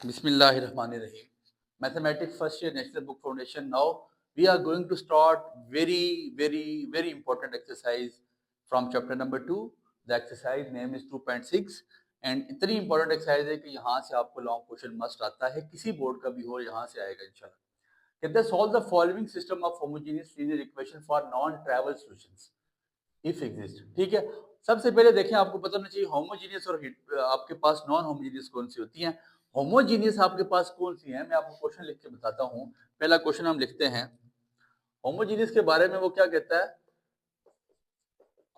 Bismillahirrahmanirrahim. Mathematics first year National Book Foundation. Now we are going to start very important exercise from chapter number 2. The exercise name is 2.6 and इतनी important exercise है कि यहाँ से आपको long question must आता है, किसी board का भी हो यहाँ से आएगा इंशाल्लाह. कहते हैं solve the following system of homogeneous linear equation for non-trivial solutions if exist. ठीक है, सबसे पहले देखें, आपको पता होना चाहिए होमोजीनियस और आपके पास नॉन होमोजीनियस कौन सी होती हैं. होमोजीनियस आपके पास कौन सी है, मैं आपको क्वेश्चन लिख के बताता हूं. पहला क्वेश्चन हम लिखते हैं. होमोजीनियस के बारे में वो क्या कहता है,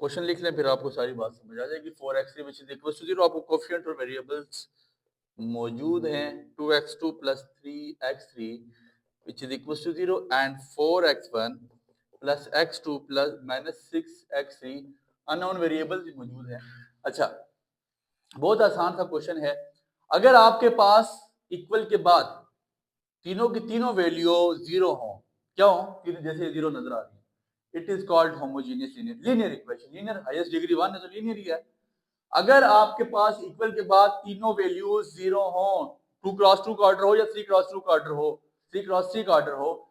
क्वेश्चन लिख लें फिर आपको सारी बात समझ आ जाएगी. 4x3 which is equals to 0. आपको कोफिशिएंट और वेरिएबल्स मौजूद हैं. 2x2 plus 3x3 which is equals to 0 and 4x1 plus x2 plus minus 6x3 unknown variables भी मौजूद हैं. अच्छा, बहुत आसान सा क्वेश्चन है. अगर आपके पास इक्वल के बाद तीनों की तीनों वैल्यू जीरो हो, क्या हो, जैसे जीरो नजर आ रही है, it is called homogeneous linear equation. Linear highest degree 1 है तो लीनियर ही है. अगर आपके पास इक्वल के बाद तीनों वैल्यूज जीरो हो, 2x2 का ऑर्डर हो या 3x2 का ऑर्डर हो, 3x3 का ऑर्डर हो,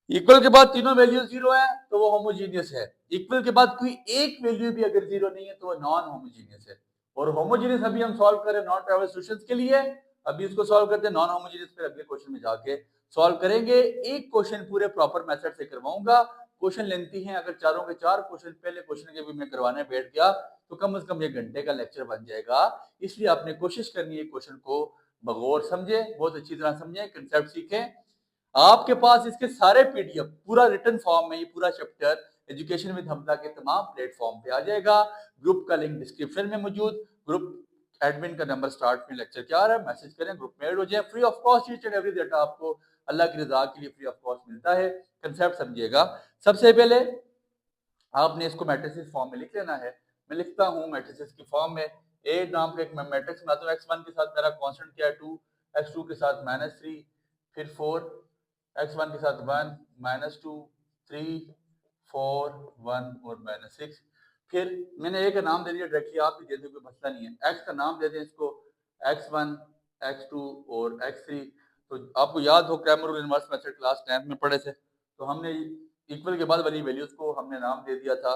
इक्वल के बाद तीनों वैल्यू जीरो है तो वो होमोजीनियस है. इक्वल के बाद कोई एक वैल्यू भी अगर जीरो नहीं है तो वो नॉन होमोजीनियस है. और होमोजीनियस अभी हम सॉल्व करें नॉन ट्राइवल सॉल्यूशंस के लिए, अभी इसको सॉल्व करते हैं. नॉन होमोजीनियस फिर अगले क्वेश्चन में जाके सॉल्व करेंगे. एक क्वेश्चन पूरे प्रॉपर मेथड से करवाऊंगा. क्वेश्चन लेंथी है, अगर चारों के चार क्वेश्चन पहले क्वेश्चन के भी मैं करवाने बैठ गया तो कम से कम 1 घंटे का लेक्चर बन जाएगा. इसलिए आपने कोशिश करनी है क्वेश्चन को बगौर समझे, बहुत अच्छी तरह समझे, कंसेप्ट सीखें. आपके पास इसके सारे पीडीएफ पूरा रिटन फॉर्म में, ये पूरा चैप्टर एजुकेशन विद हमजा के तमाम प्लेटफॉर्म पे आ जाएगा. ग्रुप का लिंक डिस्क्रिप्शन में मौजूद. ग्रुप एडमिन का नंबर स्टार्ट में लेक्चर क्या आ रहा है, मैसेज करें, ग्रुप में ऐड हो जाए. Free of cost each and every data आपको अल्लाह की रजा के लिए फ्री ऑफ कॉस्ट मिलता है. कंसेप्ट समझिएगा. सबसे पहले आपने इसको मैट्रिसेस फॉर्म में लिख लेना है. मैं लिखता हूँ मैट्रिसेस की फॉर्म में. ए नाम का एक मैं मैट्रिक्स बनाता हूँ. x1 के साथ मेरा कांस्टेंट क्या है 2, x2 के साथ -3, फिर 4, x1 के साथ 1, -2, 3, 4, 1 और -6. फिर मैंने एक नाम दे दिया डायरेक्टली, आप भी दे दो, कोई मसला नहीं है. x का नाम दे दें इसको x1, x2 और x3. तो आपको याद हो Cramer rule inverse method class 10 में पढ़े थे, तो हमने इक्वल के बाद वाली वैल्यूज को हमने नाम दे दिया था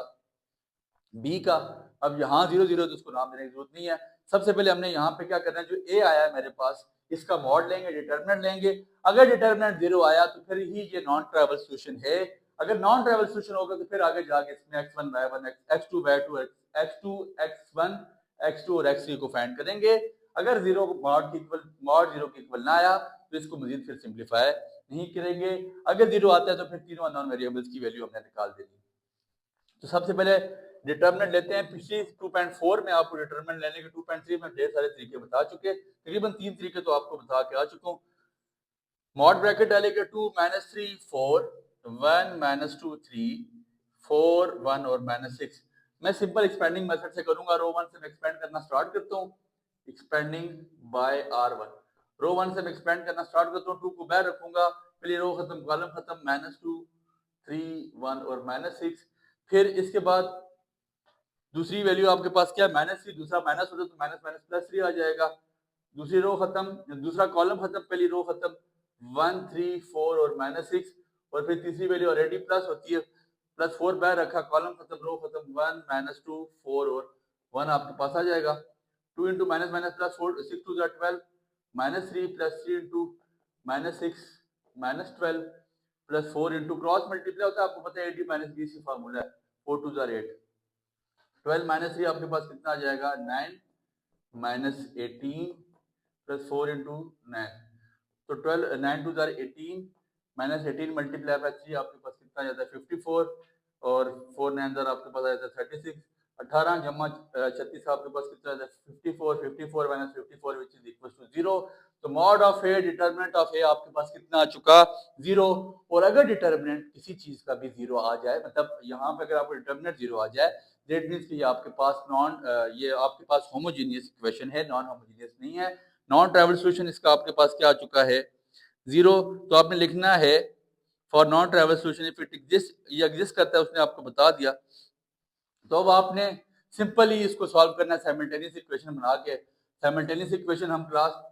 b का. अब यहाँ 0 0 तो उसको नाम देने की जरूरत नहीं है. सबसे पहले हमने यहाँ पे क्या करना है, जो a आया है मेरे पास इसका मॉड लेंगे, डिटरमिनेंट लेंगे. अगर डिटरमिनेंट 0 आया तो फिर ही ये नॉन ट्राइवल सॉल्यूशन है. अगर नॉन ट्राइवल सॉल्यूशन होगा तो फिर आगे जाके इसमें x1 y1 x2 y2 x2 x1 x2 और x3 को फाइंड करेंगे. अगर 0 मॉड 0 के इक्वल ना आया तो इसको मजीद फिर सिंप्लीफाई नहीं करेंगे. अगर 0 आता है तो फिर तीनों अननोन वेरिएबल्स की वैल्यू हमने निकाल देनी. तो सबसे पहले डिटरमिनेंट लेते हैं. पिछली 2.4 में आपको डिटरमिनेंट लेने के 2.3 में ढेर सारे तरीके बता चुके, तकरीबन 3 तरीके तो आपको बता के आ चुका हूँ. मॉड ब्रैकेट डालेंगे 2 -3 4 1 -2 3 4 1 और -6. मैं सिंपल एक्सपेंडिंग मेथड से करूंगा. रो 1 से मैं एक्सपेंड करना स्टार्ट करता हूँ. Expanding bye R1. रो 1 से मैं एक्सपेंड करना स्टार्ट करता हूँ. 2 को बाहर रखूंगा. पहली रो खत्म, कॉलम खत्म. -2 3 1 और -6. फिर इसके बाद दूसरी वैल्यू आपके पास क्या है, -3. दूसरा माइनस होता तो माइनस माइनस +3 आ जाएगा. दूसरी रो खत्म, दूसरा कॉलम खत्म, पहली रो खत्म. 1 3 4 और -6. और फिर तीसरी वैल्यू ऑलरेडी प्लस होती है, +4 बाहर रखा, कॉलम खत्म, रो खत्म. 1 -2 4 और 1 आपके पास आ जाएगा. 2 into minus minus +4 6 2 12 -3 +3 into -6 -12 +4 into cross multiply होता है, आपको पता है 80 - 20 फार्मूला है. 4 2 8. 12 -3 आपके पास कितना आ जाएगा, 9 -18 +4 into 9. तो 12 9 2 18 -18 मल्टीप्लाई बाय 3 आपके पास कितना आ जाता है 54. और 4 9 आपके पास आ जाता है 36. 18 जमा 36 आपके पास कितना आ जाता है 54. 54 -54 विच इज इक्वल टू 0. तो mod of A, determinant of A आपके पास कितना आ चुका 0. और अगर डिटरमिनेंट किसी चीज का भी 0 आ जाए, मतलब यहाँ पे अगर आपको डिटरमिनेंट 0 आ जाए, दैट मींस कि ये आपके पास ये आपके पास होमोजीनियस इक्वेशन है, नॉन होमोजीनियस नहीं है. नॉन ट्राइवल सॉल्यूशन इसका आपके पास क्या आ चुका है 0. तो आपने लिखना है for non trivial solution if it exist, ये एग्जिस्ट करता है उसने आपको बता दिया. तो अब आपने सिंपली इसको सॉल्व करना है साइमल्टेनियस इक्वेशन बना के. साइमल्टेनियस इक्वेशन हम क्लास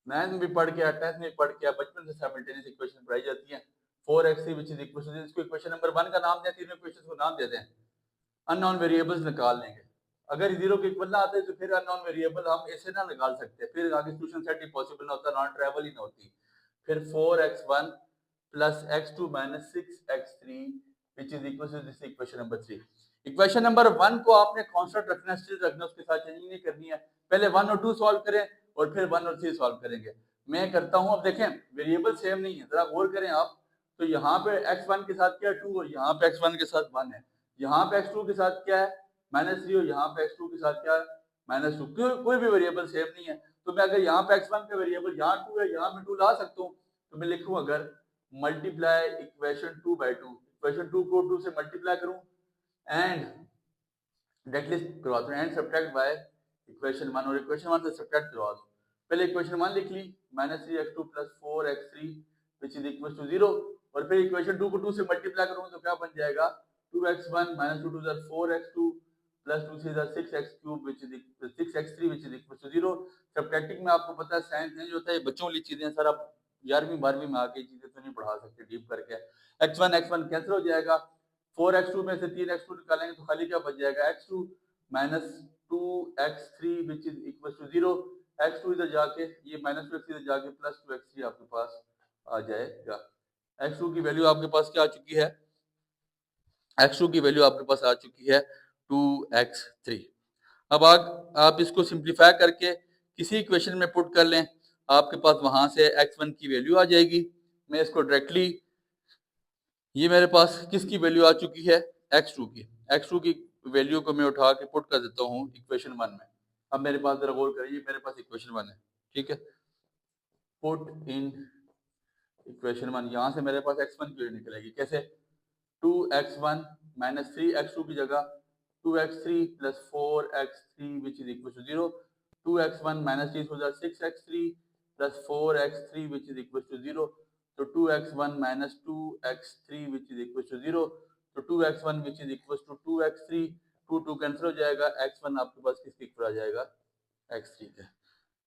9th में भी पढ़ के 10th में भी पढ़ के बचपन से साइमल्टेनियस इक्वेशन पढ़ाई जाती है। 4x3 which is equal to, इसको इक्वेशन नंबर 1 का नाम दें, तीनों इक्वेशंस को नाम देते हैं। अननोन वेरिएबल्स निकाल लेंगे। अगर जीरो के इक्वल ना आते तो फिर अननोन वेरिएबल हम ऐसे ना निकाल सकते, फिर आगे सॉल्यूशन सेट ही पॉसिबल ना होता, नॉन ट्रैवल ही ना होती। फिर 4x1 plus x2 minus 6x3 which is equal to this equation number 3। Equation number 1 को आपने कांस्टेंट रखना है, स्टिल रखना है, उसके साथ चेंजिंग नहीं करनी है। पहले 1 और 2 सॉल्व करें और फिर 1 और 3 सॉल्व करेंगे। मैं करता हूं। अब देखें वेरिएबल सेम नहीं है, जरा गौर करें आप। तो यहाँ पे x1 के साथ क्या है 2 और यहाँ पे x1 के साथ 1 है। यहाँ पे x2 के साथ क्या है -3 और यहाँ पे x2 के साथ क्या है -2। कोई भी वेरिएबल सेम नहीं है। तो मैं अगर यहाँ पे x1 का वेरिएबल यहाँ 2 है, यहाँ पे 2 ला सकता हूँ। तो मैं लिखूँ अगर मल्टीप्लाई इक्वेशन 2 बाई 2, इक्वेशन 2 को 2 से मल्टीप्लाई करूँ एंड डेट लिस्ट करवा दो एंड सब्ट्रैक्ट बाय इक्वेशन 1 और इक्वेशन 1 से सब्ट्रैक्ट करवा दो। पहले इक्वेशन 1 लिख ली -3x2 plus 4x3 which is equal to 0 और फिर इक्वेशन 2 को 2 से मल्टीप्लाई करूंगा तो क्या बन जाएगा 2x1 -2 2 4x2 plus 2 3 6x3 which is 6x3 which is equal to 0। Subtracting में आपको पता है साइंस नहीं होता है, बच्चों वाली चीजें सर। आप 11वीं 12वीं में आके चीजें तो नहीं पढ़ा सकते डीप करके। x1 कैंसिल हो जाएगा, 4x2 में से 3x2 निकालेंगे तो खाली क्या बच जाएगा x2 minus 2x3 which is equal to 0। x2 इधर जाके ये -2x इधर जाके प्लस 2x3 आपके पास आ जाएगा। x2 की वैल्यू आपके पास क्या आ चुकी है, x2 की वैल्यू आपके पास आ चुकी है 2x3। अब आप इसको सिंप्लीफाई करके किसी इक्वेशन में पुट कर लें, आपके पास वहां से x1 की वैल्यू आ जाएगी। मैं इसको डायरेक्टली, ये मेरे पास किसकी वैल्यू आ चुकी है x2 की वैल्यू को मैं उठा के पुट कर देता हूँ इक्वेशन 1 में। अब मेरे पास जरा गौर करिए, मेरे पास इक्वेशन 1 है, ठीक है। पुट इन इक्वेशन 1, यहाँ से मेरे पास x1 की वैल्यू निकलेगी कैसे, 2x1 माइनस 3x2 की जगह 2x3 plus 4x3 which is equal to 0। 2x1 minus 3 हो जाए 6x3 plus 4x3 which is equal to 0। तो 2x1 minus 2x3 which is equal to 0। तो 2x1 which is equal to 2x3, 2 cancel हो जाएगा, x1 आपके पास किसके equal आ जाएगा x3 के।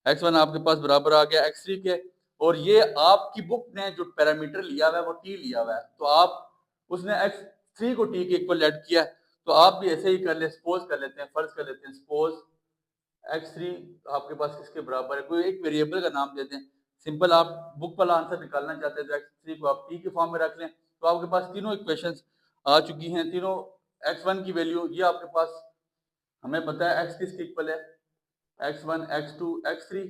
x1 आपके पास बराबर आ गया x3 के। और ये आपकी बुक ने जो पैरामीटर लिया हुआ है वो t लिया हुआ है, तो आप उसने x3 को t के इक्वल ऐड किया। तो आप भी ऐसे ही कर ले, सपोज कर लेते हैं, फर्ज कर लेते हैं, सपोज x3 आपके पास किसके बराबर है, कोई एक वेरिएबल का नाम देते हैं। सिंपल आप बुक वाला आंसर निकालना चाहते हैं तो x3 को आप t के फॉर्म में रख लें। तो आपके पास तीनों इक्वेशंस आ चुकी हैं, तीनों x1 की वैल्यू ये आपके पास, हमें पता है x किसके इक्वल है, x1 x2 x3।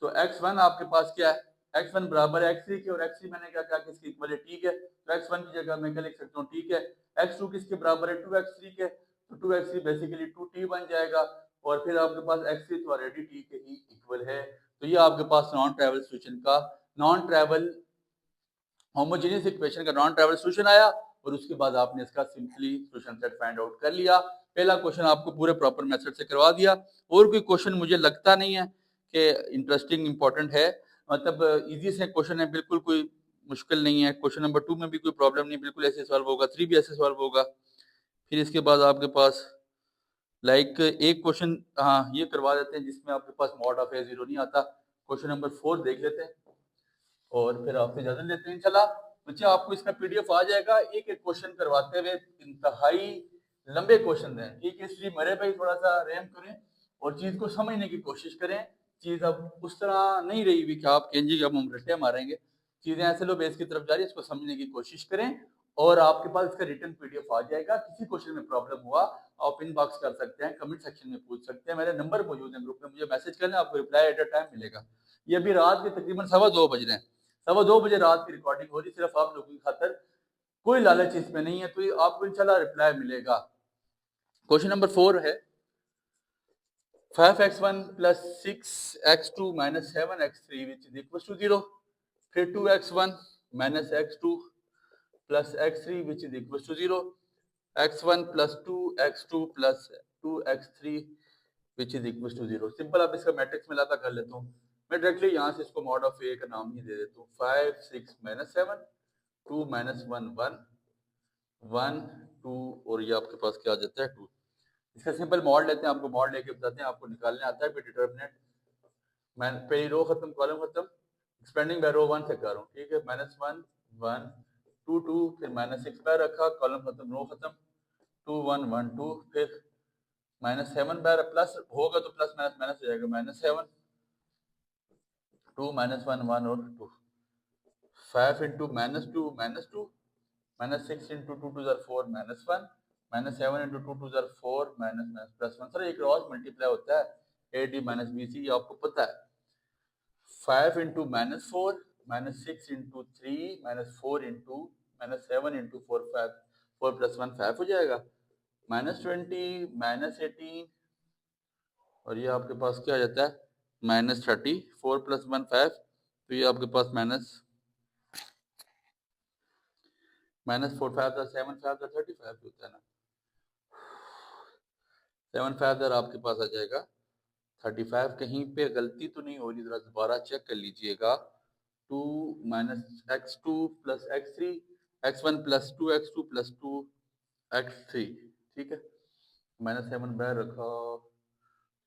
तो x1 आपके पास क्या है, x1 बराबर है x3 के, और x3 मैंने क्या कहा किसके इक्वल है, ठीक है। तो x1 की जगह मैं क्या लिख सकता हूँ, ठीक है। x2 किसके बराबर है 2x3 के, तो 2x3 बेसिकली 2t बन जाएगा। और फिर आपके पास x3 तो ऑलरेडी t के ही इक्वल है। तो ये आपके पास नॉन ट्राइवल सॉल्यूशन का, नॉन ट्राइवल होमोजेनियस इक्वेशन का नॉन ट्राइवल सॉल्यूशन आया। और उसके बाद आपने इसका simply solution set find out कर लिया। पहला क्वेश्चन आपको पूरे प्रॉपर मेथड से करवा दिया। और कोई क्वेश्चन मुझे लगता नहीं है कि इंटरेस्टिंग इंपॉर्टेंट है, मतलब इजी से क्वेश्चन है, बिल्कुल कोई मुश्किल नहीं है। क्वेश्चन नंबर 2 में भी कोई प्रॉब्लम नहीं, बिल्कुल ऐसे सॉल्व होगा, 3 भी ऐसे सॉल्व होगा। फिर इसके बाद आपके पास एक क्वेश्चन, हाँ ये करवा देते हैं जिसमें आपके पास मॉड ऑफ ए जीरो नहीं आता। क्वेश्चन नंबर 4 देख लेते हैं और फिर आपसे इजाजत लेते हैं। चला बच्चे, आपको इसका पीडीएफ आ जाएगा। एक एक क्वेश्चन करवाते हुए इंतहाई लंबे क्वेश्चन हैं, एक हिस्ट्री मेरे भाई थोड़ा सा रहम करें और चीज को समझने की कोशिश करें। चीज अब उस तरह नहीं रही हुई कि आप कहेंगे कि अब हम रट्टे मारेंगे, चीजें ऐसे लो बेस की तरफ जा रही है, इसको समझने की कोशिश करें। और आपके पास इसका रिटर्न पीडीएफ आ जाएगा। किसी क्वेश्चन में प्रॉब्लम हुआ आप इनबॉक्स कर सकते हैं, कमेंट सेक्शन में पूछ सकते हैं, मेरे नंबर मौजूद है ग्रुप में, मुझे मैसेज करना, आपको रिप्लाई एट अ टाइम मिलेगा। ये अभी रात के तकरीबन 2:15 बज रहे हैं, 2:15 बजे रात की रिकॉर्डिंग हो रही, सिर्फ आप लोगों की खातर, कोई लालच इसमें नहीं है, तो आपको इंशाल्लाह रिप्लाई मिलेगा। क्वेश्चन नंबर 4 है 5x1 plus 6x2 minus 7x3 which is equal to 0। फिर 2x1 minus x2 plus x3 which is equal to 0। x1 plus 2x2 plus 2x3 which is equal to 0। Simple आप इसका matrix मिलाता कर लेता हूँ मैं directly, यहाँ से इसको मॉड ऑफ ए का नाम ही दे देता हूँ। 5 6 माइनस 7 2 माइनस 1 1 1 2 और ये आपके पास क्या आ जाता है 2। इसका सिंपल मॉड लेते हैं, आपको मॉड लेके बताते हैं, आपको निकालने आता है डिटरमिनेंट मैं पहली रो खत्म, कॉलम खत्म, एक्सपेंडिंग बाय रो 1 से कर रहा हूँ, ठीक है। -1 1 2 2, फिर -6 बाय रखा, कॉलम खत्म, रो खत्म, 2 1 1 2, फिर -7 बाय प्लस होगा तो प्लस माइनस माइनस हो जाएगा, -7 2 -1 1 और 2, 5 into -2 -2, -6 into 2 2 are 4 -1, -7 into 2 2 are 4 minus +1। Sir एक क्रॉस मल्टीप्लाई होता है AD - BC, ये आपको पता है। 5 into -4 -6 into 3 -4 into -7 into 4 5, 4 + 1 5 हो जाएगा, -20 -18, और ये आपके पास क्या आ जाता है -30, 4 + 1 5, तो ये आपके पास -4 5 7 5 35 होता है ना, 7 5 आपके पास आ जाएगा 35। कहीं पे गलती तो नहीं हो रही, जरा दोबारा चेक कर लीजिएगा। 2 - x2 + x3 x1 + 2x2 + 2x3, ठीक है। -7 बाहर रखा,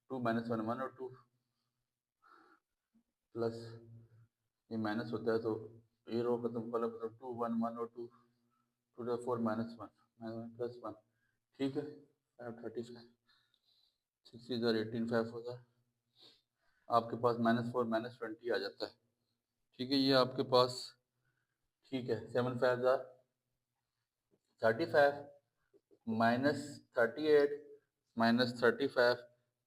2 - 1 1 और 2 प्लस ये माइनस होता है तो ये रो खत्म, कॉलम खत्म, 2 1 1 और 2 2 4 -1 +1, ठीक है। 35 6 इधर 18 5 होगा, आपके पास -4 -20 आ जाता है, ठीक है। ये आपके पास ठीक है। 7 5 35 -38 -35,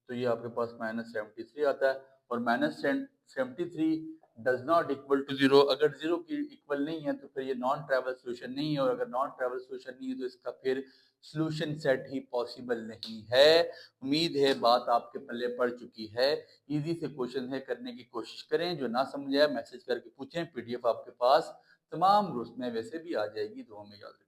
तो ये आपके पास -73 आता है। और -73 डज नॉट इक्वल टू 0। अगर 0 की इक्वल नहीं है तो फिर ये नॉन ट्रैवल सोल्यूशन नहीं है, और अगर नॉन ट्रैवल सोल्यूशन नहीं है तो इसका फिर सोल्यूशन सेट ही पॉसिबल नहीं है। उम्मीद है बात आपके पल्ले पड़ चुकी है। इजी से क्वेश्चन है, करने की कोशिश करें। जो ना समझ आए मैसेज करके पूछें, PDF आपके पास तमाम रूल्स में वैसे भी आ जाएगी, दुआ में याद रखें।